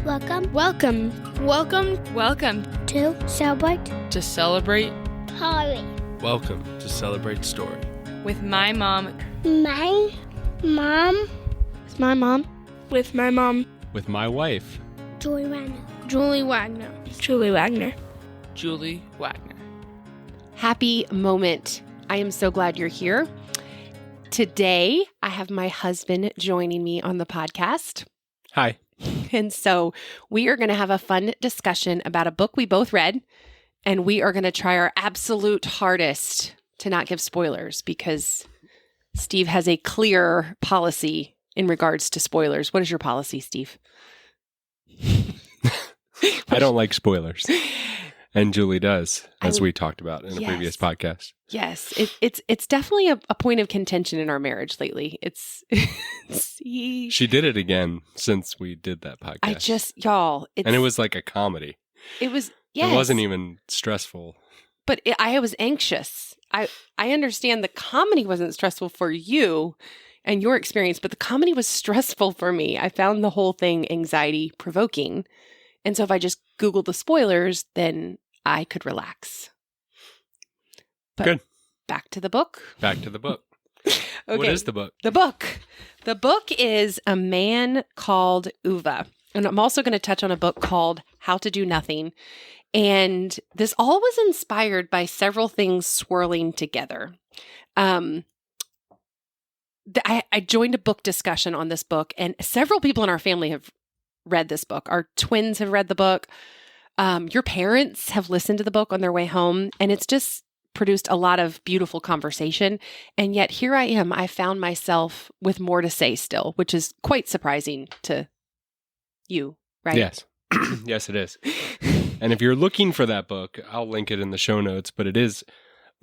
Welcome. Welcome. Welcome. Welcome To celebrate. To celebrate. Holly. Welcome to Celebrate Story. With my mom. My mom. With my mom. With my mom. With my wife. Julie Wagner. Julie Wagner. Julie Wagner. Julie Wagner. Happy moment. I am so glad you're here. Today, I have my husband joining me on the podcast. Hi. And so we are going to have a fun discussion about a book we both read, and we are going to try our absolute hardest to not give spoilers because Steve has a clear policy in regards to spoilers. What is your policy, Steve? I don't like spoilers. And Julie does, as we talked about in a Yes. previous podcast. Yes, it's definitely a point of contention in our marriage lately. She did it again since we did that podcast. And it was like a comedy. It was, yes. It wasn't even stressful. But I was anxious. I understand the comedy wasn't stressful for you and your experience, but the comedy was stressful for me. I found the whole thing anxiety provoking. And so if I just Googled the spoilers, then I could relax. But good. Back to the book. Back to the book. Okay. What is the book? The book is A Man Called Uva. And I'm also going to touch on a book called How to Do Nothing. And this all was inspired by several things swirling together. I joined a book discussion on this book, and several people in our family have read this book. Our twins have read the book. Your parents have listened to the book on their way home, and it's just produced a lot of beautiful conversation. And yet here I am. I found myself with more to say still, which is quite surprising to you, right? Yes. Yes, it is. And if you're looking for that book, I'll link it in the show notes, but it is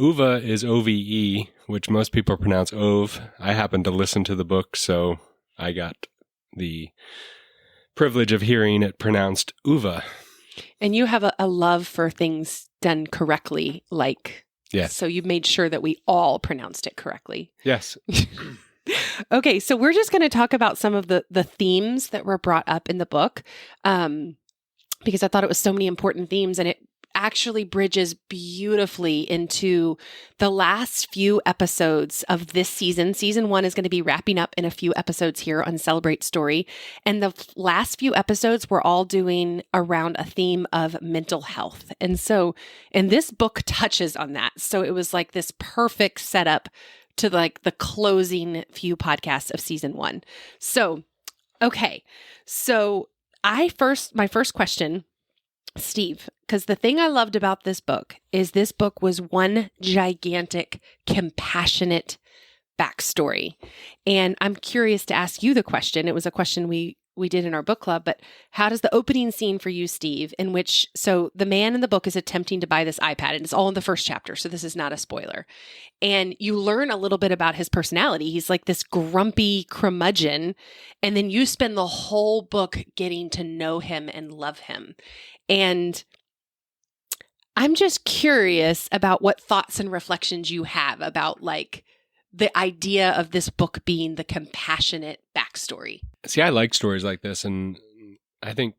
Uva is O-V-E, which most people pronounce Ove. I happened to listen to the book, so I got the privilege of hearing it pronounced Uva. And you have a love for things done correctly, yes. So you made sure that we all pronounced it correctly. Yes. Okay, so we're just going to talk about some of the themes that were brought up in the book, because I thought it was so many important themes, and it actually bridges beautifully into the last few episodes of this season. Season 1 is going to be wrapping up in a few episodes here on Celebrate Story. And the last few episodes we're all doing around a theme of mental health. And this book touches on that. So it was like this perfect setup to like the closing few podcasts of season 1. So, okay. So my first question, Steve, because the thing I loved about this book is this book was one gigantic, compassionate backstory. And I'm curious to ask you the question. It was a question we did in our book club, but how does the opening scene for you, Steve, so the man in the book is attempting to buy this iPad, and it's all in the first chapter, so this is not a spoiler. And you learn a little bit about his personality. He's like this grumpy curmudgeon, and then you spend the whole book getting to know him and love him. And I'm just curious about what thoughts and reflections you have about like the idea of this book being the compassionate backstory. See, I like stories like this, and I think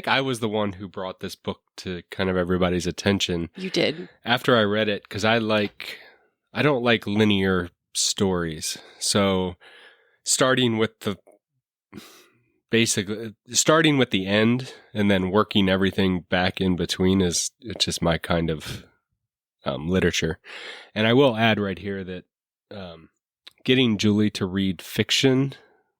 I was the one who brought this book to kind of everybody's attention. You did. After I read it, because I don't like linear stories. So starting with the end and then working everything back in between it's just my kind of literature. And I will add right here that getting Julie to read fiction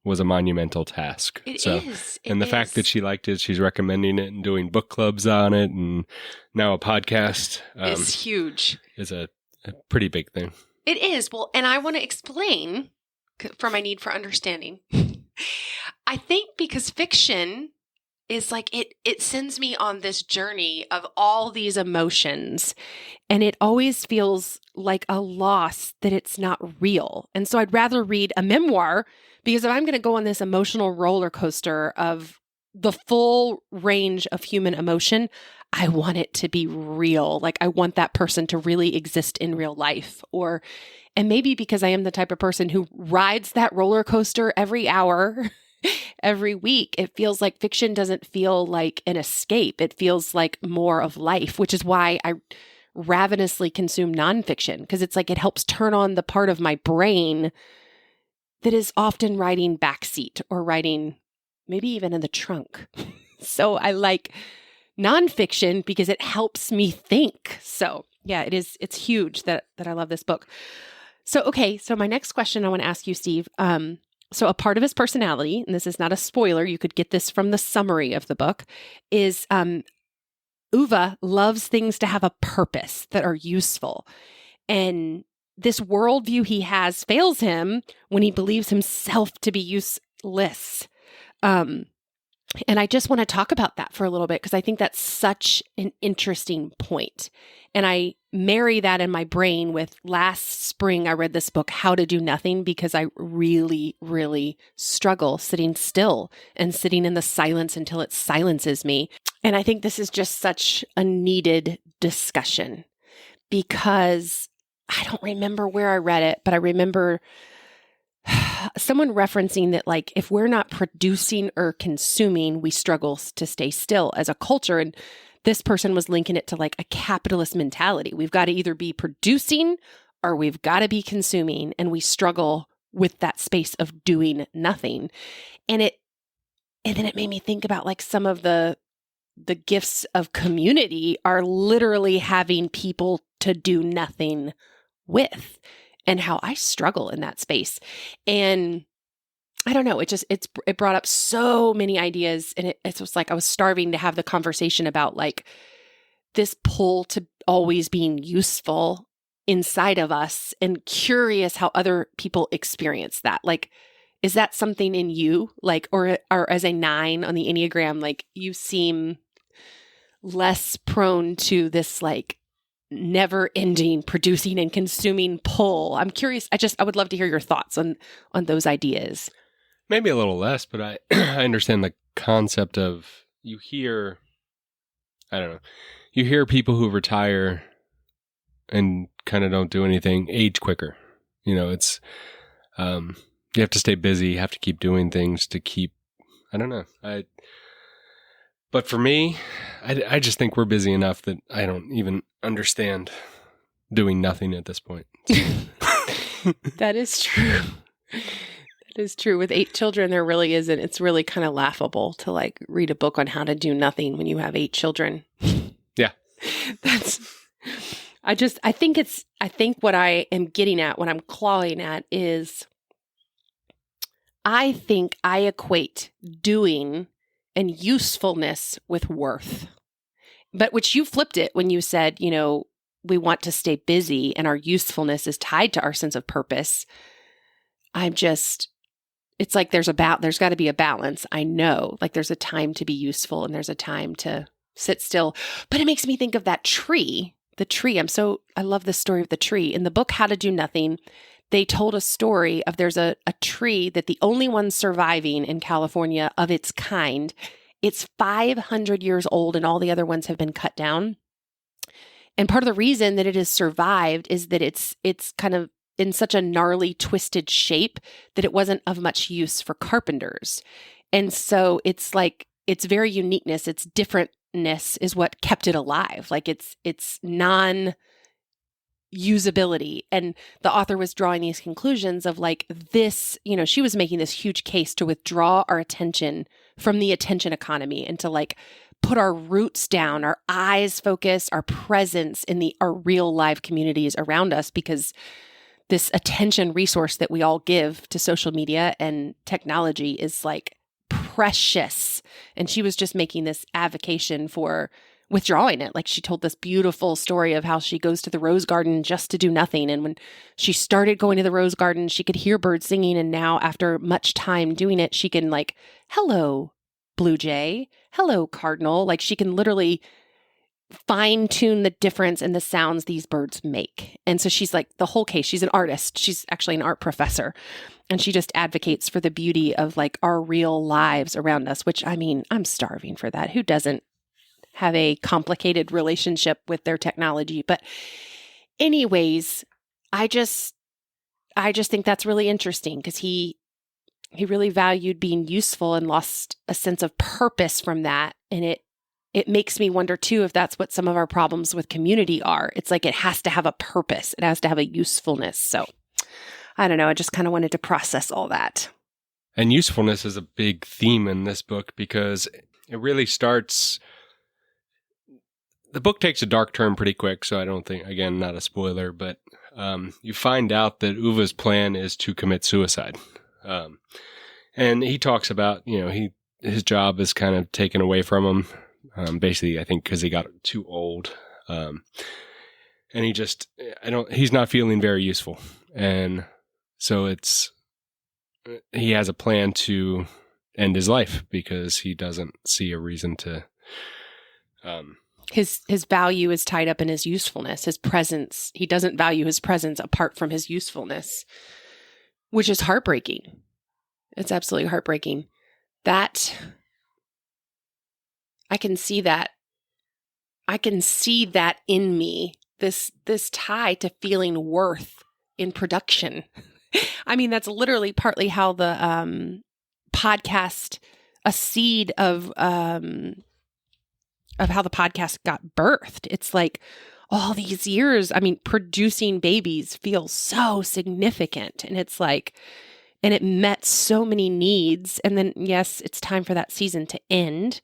was a monumental task. It is. And the fact that she liked it, she's recommending it and doing book clubs on it, and now a podcast is huge. Is a pretty big thing. It is. Well, and I want to explain for my need for understanding. I think because fiction is like, it sends me on this journey of all these emotions, and it always feels like a loss that it's not real. And so I'd rather read a memoir, because if I'm going to go on this emotional roller coaster of the full range of human emotion, I want it to be real. Like I want that person to really exist in real life. And maybe because I am the type of person who rides that roller coaster every hour every week. It feels like fiction doesn't feel like an escape. It feels like more of life, which is why I ravenously consume nonfiction, because it's like it helps turn on the part of my brain that is often writing backseat or writing maybe even in the trunk. So I like nonfiction because it helps me think. So yeah, it's huge that I love this book. So, okay. So my next question I want to ask you, Steve. So a part of his personality, and this is not a spoiler, you could get this from the summary of the book, is Uva loves things to have a purpose that are useful. And this worldview he has fails him when he believes himself to be useless. And I just want to talk about that for a little bit because I think that's such an interesting point. And I marry that in my brain with last spring, I read this book, How to Do Nothing, because I really, really struggle sitting still and sitting in the silence until it silences me. And I think this is just such a needed discussion because I don't remember where I read it, but I remember someone referencing that, like, if we're not producing or consuming, we struggle to stay still as a culture. And this person was linking it to like a capitalist mentality. We've got to either be producing or we've got to be consuming. And we struggle with that space of doing nothing. And then it made me think about like some of the gifts of community are literally having people to do nothing with, and how I struggle in that space. And I don't know, it brought up so many ideas, and it was like I was starving to have the conversation about like this pull to always being useful inside of us, and curious how other people experience that. Like, is that something in you? Like, or as a 9 on the Enneagram, like you seem less prone to this like never ending producing and consuming pull. I'm curious. I would love to hear your thoughts on those ideas. Maybe a little less, but I I understand the concept of you hear people who retire and kind of don't do anything age quicker. You know, it's you have to stay busy, you have to keep doing things to keep, I don't know. But for me, I just think we're busy enough that I don't even understand doing nothing at this point. That is true. That is true. With 8 children, there really isn't. It's really kind of laughable to like read a book on how to do nothing when you have 8 children. Yeah. I think what I am getting at, what I'm clawing at is I think I equate doing and usefulness with worth. But which you flipped it when you said, you know, we want to stay busy and our usefulness is tied to our sense of purpose. It's like there's got to be a balance. I know, like there's a time to be useful and there's a time to sit still. But it makes me think of that tree, I love the story of the tree. In the book, How to Do Nothing, they told a story of there's a tree that the only one surviving in California of its kind. It's 500 years old and all the other ones have been cut down. And part of the reason that it has survived is that it's kind of in such a gnarly, twisted shape that it wasn't of much use for carpenters. And so it's like its very uniqueness, its differentness is what kept it alive. Like it's non-usability. And the author was drawing these conclusions of like this, you know, she was making this huge case to withdraw our attention from the attention economy and to like put our roots down, our eyes focus, our presence in our real live communities around us, because this attention resource that we all give to social media and technology is like precious. And she was just making this advocation for withdrawing it. Like she told this beautiful story of how she goes to the rose garden just to do nothing. And when she started going to the rose garden, she could hear birds singing. And now after much time doing it, she can like, hello, blue jay, hello, cardinal. Like she can literally fine tune the difference in the sounds these birds make. And so she's like the whole case. She's an artist. She's actually an art professor. And she just advocates for the beauty of like our real lives around us, which I mean, I'm starving for that. Who doesn't have a complicated relationship with their technology? But anyways, I just think that's really interesting because he he really valued being useful and lost a sense of purpose from that. And it makes me wonder too if that's what some of our problems with community are. It's like it has to have a purpose. It has to have a usefulness. So I don't know. I just kind of wanted to process all that. And usefulness is a big theme in this book because it really starts. The book takes a dark turn pretty quick, so I don't think, again, not a spoiler, but you find out that Uva's plan is to commit suicide. And he talks about, his job is kind of taken away from him, basically, I think, because he got too old. And he's not feeling very useful. And so he has a plan to end his life because he doesn't see a reason to. His value is tied up in his usefulness, his presence. He doesn't value his presence apart from his usefulness, which is heartbreaking. It's absolutely heartbreaking. That I can see that. I can see that in me. This tie to feeling worth in production. I mean, that's literally partly how the podcast, a seed of how the podcast got birthed. It's like all these years, producing babies feels so significant. And it's like, and it met so many needs. And then, yes, it's time for that season to end.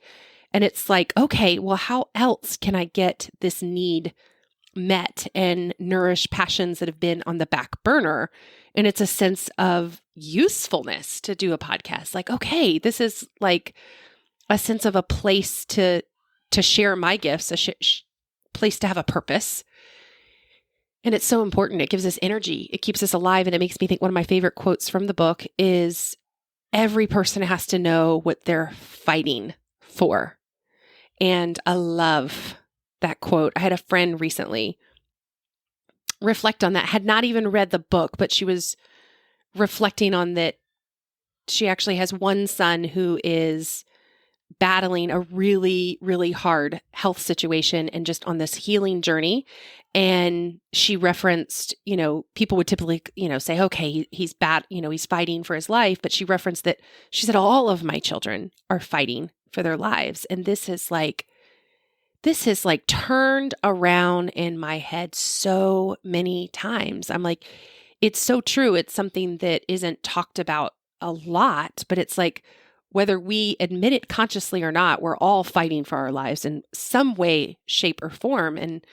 And it's like, okay, well, how else can I get this need met and nourish passions that have been on the back burner? And it's a sense of usefulness to do a podcast. Like, okay, this is like a sense of a place to share my gifts, a place to have a purpose. And it's so important. It gives us energy. It keeps us alive. And it makes me think one of my favorite quotes from the book is every person has to know what they're fighting for. And I love that quote. I had a friend recently reflect on that, had not even read the book, but she was reflecting on that. She actually has one son who is battling a really, really hard health situation and just on this healing journey. And she referenced, people would typically, say, okay, he's bad, he's fighting for his life. But she referenced that she said, all of my children are fighting for their lives. And this has turned around in my head so many times. I'm like, it's so true. It's something that isn't talked about a lot, but it's like, whether we admit it consciously or not, we're all fighting for our lives in some way, shape, or form. And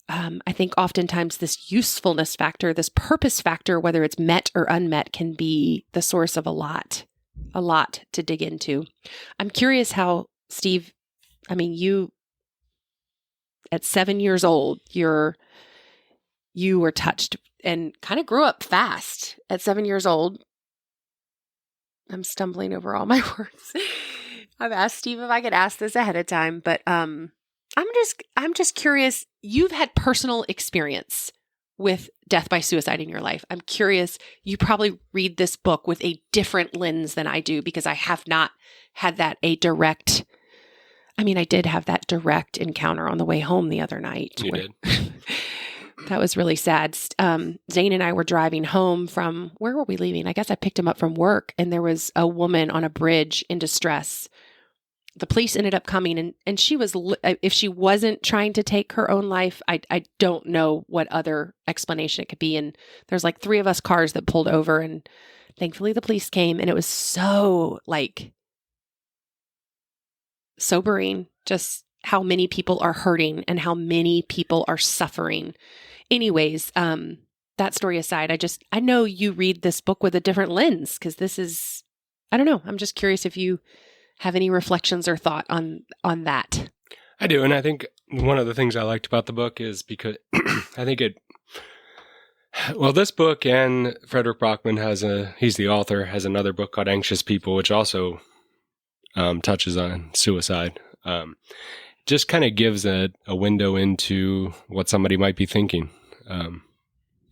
I think oftentimes this usefulness factor, this purpose factor, whether it's met or unmet, can be the source of a lot to dig into. I'm curious how, Steve, you at 7 years old, you were touched and kind of grew up fast at 7 years old. I'm stumbling over all my words. I've asked Steve if I could ask this ahead of time, but I'm just curious. You've had personal experience with death by suicide in your life. I'm curious. You probably read this book with a different lens than I do because I have not had that I did have that direct encounter on the way home the other night. You did. That was really sad. Zane and I were driving home from, where were we leaving? I guess I picked him up from work, and there was a woman on a bridge in distress. The police ended up coming, and she was, if she wasn't trying to take her own life, I don't know what other explanation it could be. And there's like 3 of us cars that pulled over, and thankfully the police came, and it was so sobering, just how many people are hurting and how many people are suffering. Anyways, that story aside, I know you read this book with a different lens because this is, I don't know. I'm just curious if you have any reflections or thought on that. I do. And I think one of the things I liked about the book is because I think this book and Frederick Brockman he's the author, has another book called Anxious People, which also touches on suicide. Just kind of gives a window into what somebody might be thinking.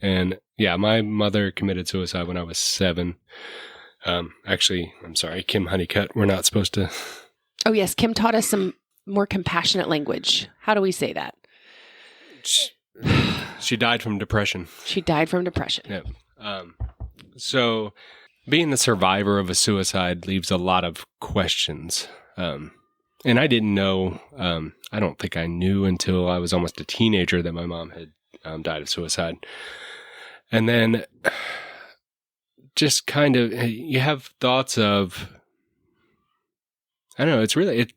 And yeah, my mother committed suicide when I was 7. Actually, I'm sorry, Kim Honeycutt, we're not supposed to. Oh yes, Kim taught us some more compassionate language. How do we say that? She died from depression. She died from depression. Yeah. So being the survivor of a suicide leaves a lot of questions. And I didn't know, I don't think I knew until I was almost a teenager that my mom had died of suicide. And then just kind of, you have thoughts of, I don't know, it's really,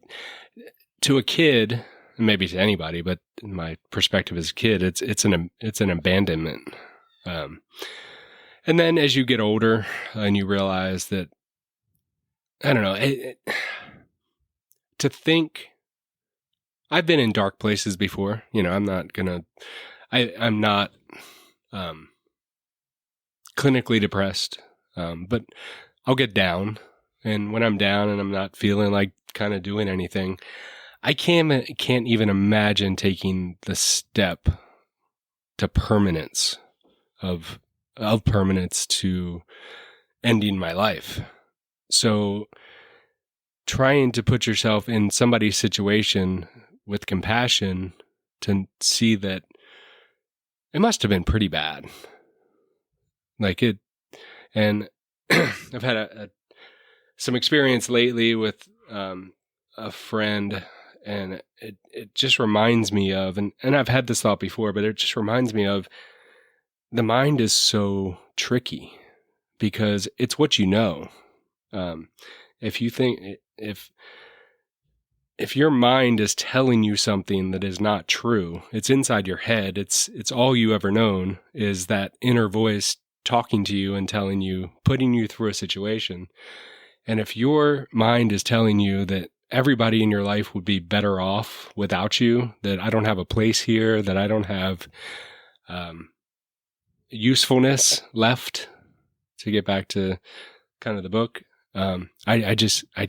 to a kid, maybe to anybody, but in my perspective as a kid, it's an abandonment. And then as you get older and you realize that, I don't know, to think, I've been in dark places before. I'm not clinically depressed, but I'll get down. And when I'm down and I'm not feeling like kind of doing anything, I can't even imagine taking the step to permanence of permanence to ending my life. So trying to put yourself in somebody's situation with compassion to see that it must have been pretty bad. Like it, and I've had some experience lately with a friend, and it just reminds me of, and I've had this thought before, but it just reminds me of, the mind is so tricky because it's what you know. If you think, if your mind is telling you something that is not true, it's inside your head. It's all you ever known is that inner voice talking to you and telling you, putting you through a situation. And if your mind is telling you that everybody in your life would be better off without you, that I don't have a place here, that I don't have usefulness left, to get back to kind of the book, I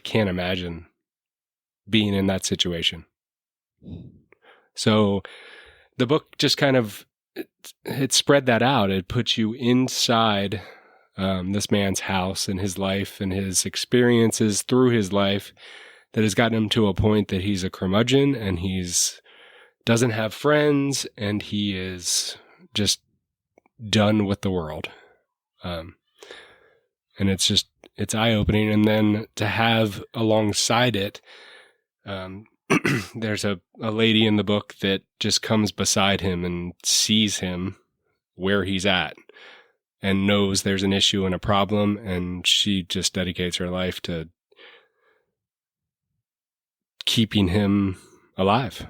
can't imagine being in that situation. So the book just kind of, it spread that out. It puts you inside this man's house and his life and his experiences through his life that has gotten him to a point that he's a curmudgeon and doesn't have friends and he is just done with the world. And it's eye-opening. And then to have alongside it, there's a lady in the book that just comes beside him and sees him where he's at and knows there's an issue and a problem, and she just dedicates her life to keeping him alive.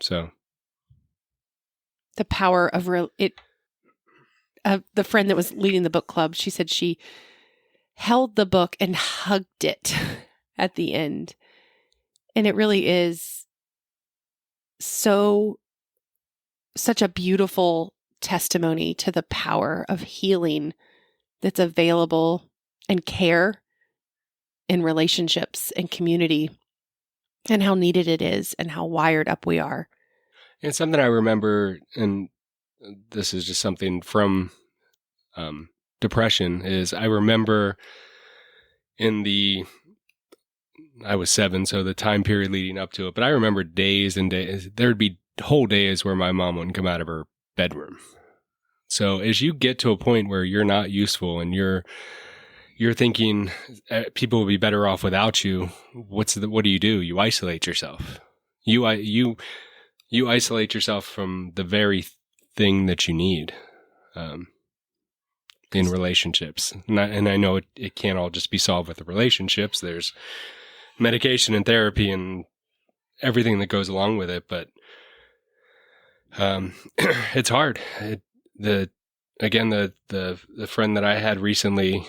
So the power of the friend that was leading the book club, she said she held the book and hugged it at the end. And it really is such a beautiful testimony to the power of healing that's available, and care in relationships and community, and how needed it is and how wired up we are. And something I remember, and this is just something from depression, is I remember I was 7, so the time period leading up to it, but I remember days and days, there'd be whole days where my mom wouldn't come out of her bedroom. So as you get to a point where you're not useful and you're thinking people will be better off without you, what do? You isolate yourself. You isolate yourself from the very thing that you need in relationships. And I know it can't all just be solved with the relationships. There's medication and therapy and everything that goes along with it, but it's hard. The friend that I had recently,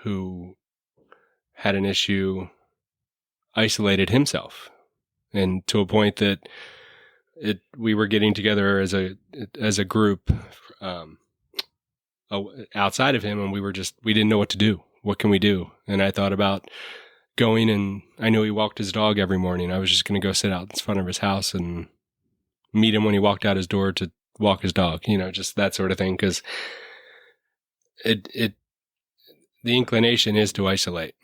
who had an issue, isolated himself, and to a point that we were getting together as a group outside of him, and we didn't know what to do. What can we do? And I thought about going, and I knew he walked his dog every morning. I was just going to go sit out in front of his house and meet him when he walked out his door to walk his dog, just that sort of thing. Because the inclination is to isolate.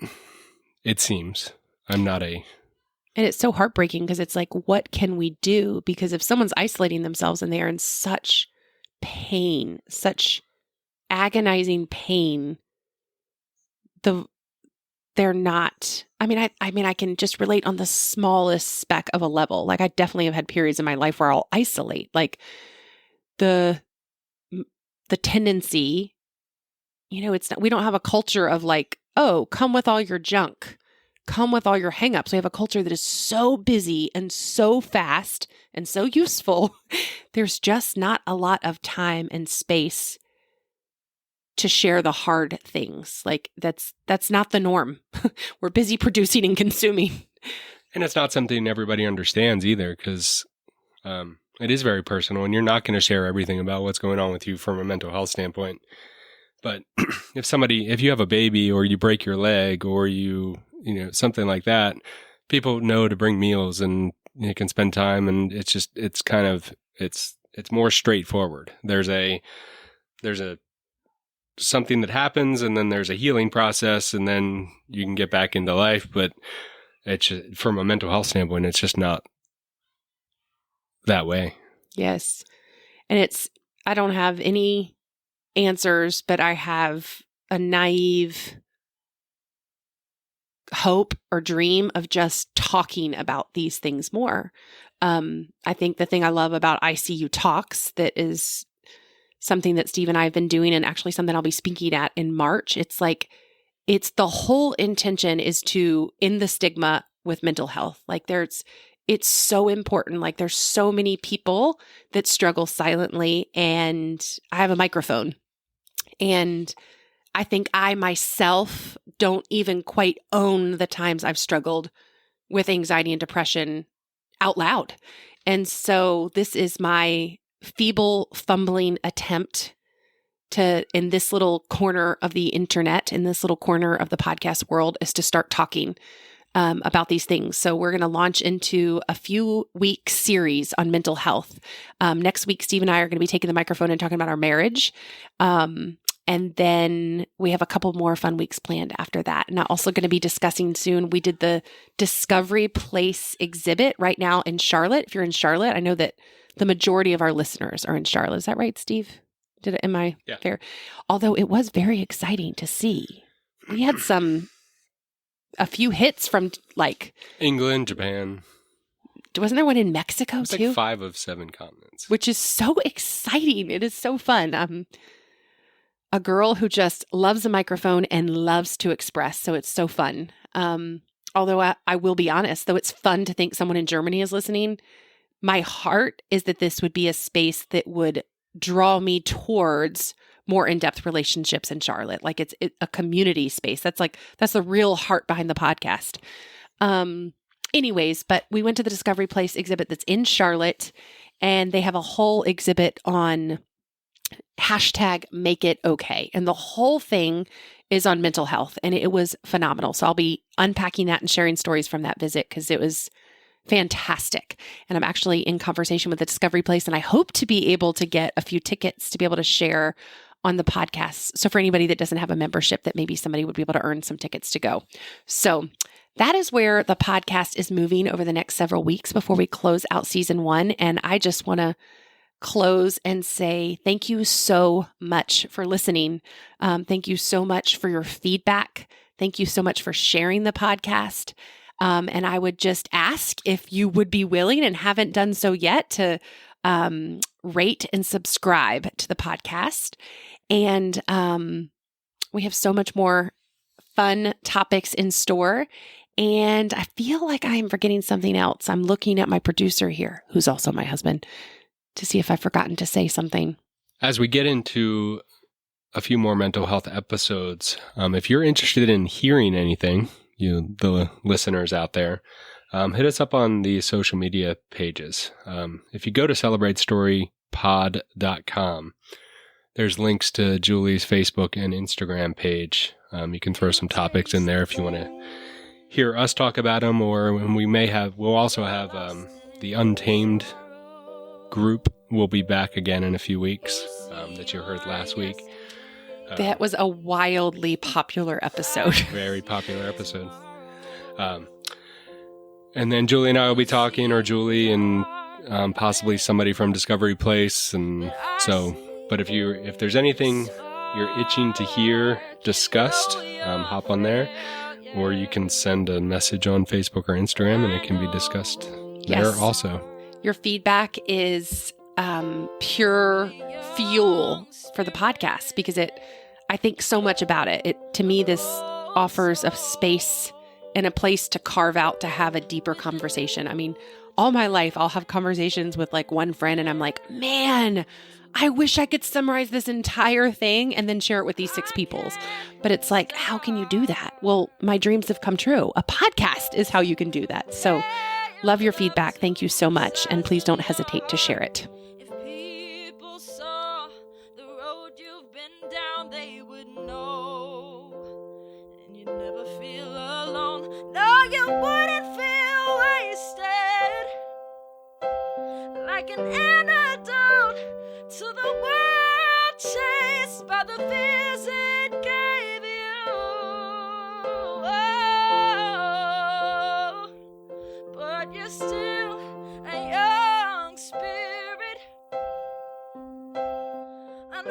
It seems. And it's so heartbreaking because it's like, what can we do? Because if someone's isolating themselves and they are in such pain, such agonizing pain, they're not, I mean, I can just relate on the smallest speck of a level. Like, I definitely have had periods in my life where I'll isolate. Like, the tendency, it's not, we don't have a culture of like, oh, come with all your junk, come with all your hangups. We have a culture that is so busy and so fast and so useful. There's just not a lot of time and space to share the hard things. Like, that's not the norm. We're busy producing and consuming. And it's not something everybody understands either, because it is very personal, and you're not going to share everything about what's going on with you from a mental health standpoint. But if you have a baby, or you break your leg, or something like that, people know to bring meals, and you can spend time, and it's more straightforward. There's something that happens, and then there's a healing process, and then you can get back into life. But from a mental health standpoint, it's just not that way. Yes. And I don't have any answers, but I have a naive hope or dream of just talking about these things more. I think the thing I love about ICU Talks, that is something that Steve and I have been doing, and actually something I'll be speaking at in March. It's the whole intention is to end the stigma with mental health. Like, it's so important. Like, there's so many people that struggle silently, and I have a microphone, and I think I myself don't even quite own the times I've struggled with anxiety and depression out loud. And so this is my feeble, fumbling attempt to, in this little corner of the internet, in this little corner of the podcast world, is to start talking about these things. So we're going to launch into a few week series on mental health. Next week, Steve and I are going to be taking the microphone and talking about our marriage. And then we have a couple more fun weeks planned after that. And I'm also going to be discussing soon. We did the Discovery Place exhibit right now in Charlotte. If you're in Charlotte, I know that the majority of our listeners are in Charlotte. Is that right, Steve? Am I fair? Although it was very exciting to see. We had a few hits from like England, Japan. Wasn't there one in Mexico it's too? Like 5 of 7 continents. Which is so exciting. It is so fun. A girl who just loves a microphone and loves to express. So it's so fun. Although I will be honest, though it's fun to think someone in Germany is listening, my heart is that this would be a space that would draw me towards more in-depth relationships in Charlotte. Like, it's a community space. That's the real heart behind the podcast. Anyways, but we went to the Discovery Place exhibit that's in Charlotte, and they have a whole exhibit on #MakeItOkay. And the whole thing is on mental health, and it was phenomenal. So I'll be unpacking that and sharing stories from that visit, because it was fantastic. And I'm actually in conversation with the Discovery Place, and I hope to be able to get a few tickets to be able to share on the podcast. So for anybody that doesn't have a membership, that maybe somebody would be able to earn some tickets to go. So that is where the podcast is moving over the next several weeks before we close out season 1. And I just want to close and say thank you so much for listening. Thank you so much for your feedback. Thank you so much for sharing the podcast. And I would just ask if you would be willing, and haven't done so yet, to rate and subscribe to the podcast. And we have so much more fun topics in store. And I feel like I'm forgetting something else. I'm looking at my producer here, who's also my husband, to see if I've forgotten to say something. As we get into a few more mental health episodes, if you're interested in hearing anything, the listeners out there, hit us up on the social media pages. If you go to celebratestorypod.com, there's links to Julie's Facebook and Instagram page. You can throw some topics in there if you want to hear us talk about them, or we'll also have the Untamed group will be back again in a few weeks, that you heard last week. That was a wildly popular episode. Very popular episode. And then Julie and I will be talking, or Julie and possibly somebody from Discovery Place. And so, but if there's anything you're itching to hear discussed, hop on there. Or you can send a message on Facebook or Instagram and it can be discussed there Yes. also. Your feedback is pure fuel for the podcast because I think so much about it. To me, this offers a space and a place to carve out to have a deeper conversation. I mean, all my life, I'll have conversations with like one friend and I'm like, man, I wish I could summarize this entire thing and then share it with these 6 peoples. But it's like, how can you do that? Well, my dreams have come true. A podcast is how you can do that. So love your feedback. Thank you so much. And please don't hesitate to share it. If people saw the road you've been down, they would know. And you'd never feel alone. No, you wouldn't feel wasted. Like an antidote to the world chased by the fears it gave you. Oh, but you're still a young spirit, an